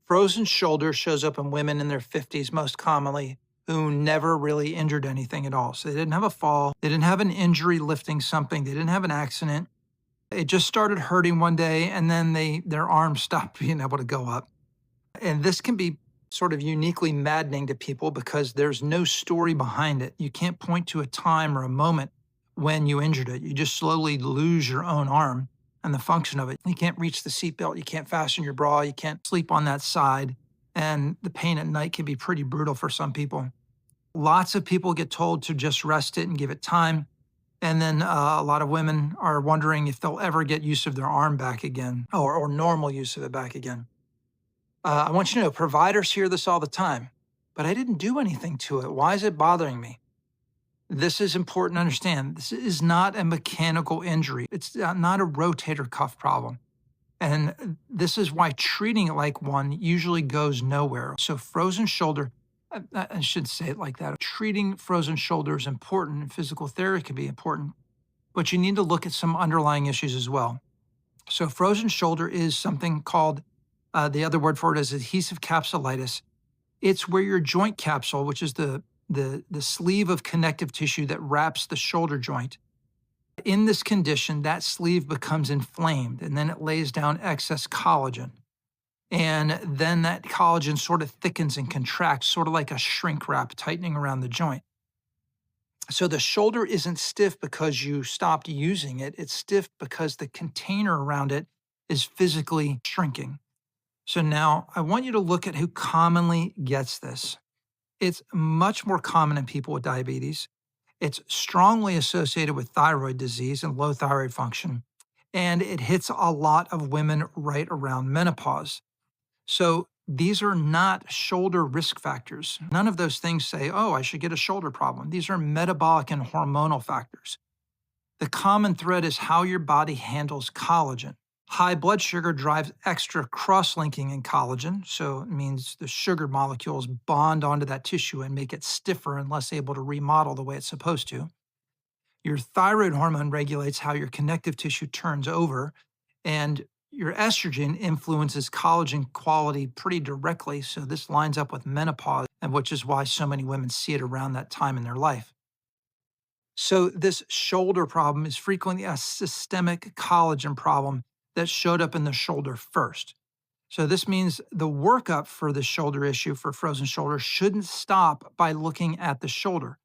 Frozen shoulder shows up in women in their 50s most commonly who never really injured anything at all. So they didn't have a fall, they didn't have an injury lifting something, they didn't have an accident. It just started hurting one day and then their arms stopped being able to go up. And this can be sort of uniquely maddening to people because there's no story behind it. You can't point to a time or a moment when you injured it. You just slowly lose your own arm and the function of it. You can't reach the seatbelt, you can't fasten your bra, you can't sleep on that side, and the pain at night can be pretty brutal for some people. Lots of people get told to just rest it and give it time. And then a lot of women are wondering if they'll ever get use of their arm back again or normal use of it back again. I want you to know providers hear this all the time, but I didn't do anything to it. Why is it bothering me? This is important to understand. This is not a mechanical injury. It's not a rotator cuff problem. And this is why treating it like one usually goes nowhere. So frozen shoulder, I should say it like that. Treating frozen shoulder is important and physical therapy can be important, but you need to look at some underlying issues as well. So frozen shoulder is something called, the other word for it is adhesive capsulitis. It's where your joint capsule, which is the sleeve of connective tissue that wraps the shoulder joint. In this condition, that sleeve becomes inflamed and then it lays down excess collagen. And then that collagen sort of thickens and contracts, sort of like a shrink wrap tightening around the joint. So the shoulder isn't stiff because you stopped using it. It's stiff because the container around it is physically shrinking. So now I want you to look at who commonly gets this. It's much more common in people with diabetes. It's strongly associated with thyroid disease and low thyroid function. And it hits a lot of women right around menopause. So these are not shoulder risk factors. None of those things say, oh, I should get a shoulder problem. These are metabolic and hormonal factors. The common thread is how your body handles collagen. High blood sugar drives extra cross-linking in collagen, so it means the sugar molecules bond onto that tissue and make it stiffer and less able to remodel the way it's supposed to. Your thyroid hormone regulates how your connective tissue turns over, and your estrogen influences collagen quality pretty directly, so this lines up with menopause, and which is why so many women see it around that time in their life. So this shoulder problem is frequently a systemic collagen problem that showed up in the shoulder first. So this means the workup for the shoulder issue for frozen shoulder shouldn't stop by looking at the shoulder.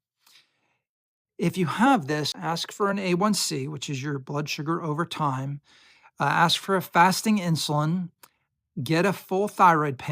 If you have this, ask for an A1C, which is your blood sugar over time. Ask for a fasting insulin. Get a full thyroid panel.